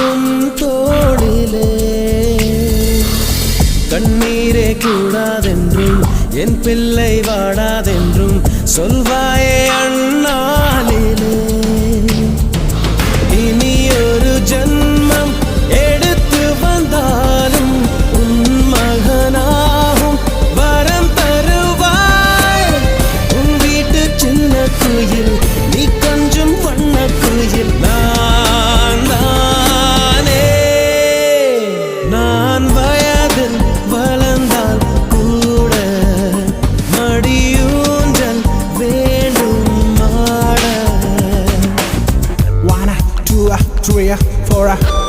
உன் தோளிலே கண்ணீரே கூடாதென்றும் என் பிள்ளை வாடாதென்றும் சொல்வாயே அண்ணாளிலே இனி ஒரு ஜன்மம் எடுத்து வந்தாலும் உன் மகனாகும் வரம் தருவாய் உன் வீட்டு சின்ன குயில் நீ கொஞ்சம் வண்ண குயில் நான் தானே நான் வயதில் வளர்ந்தால் கூட மடியூஞ்சல் வேண்டும் ஆட 1 2 3 4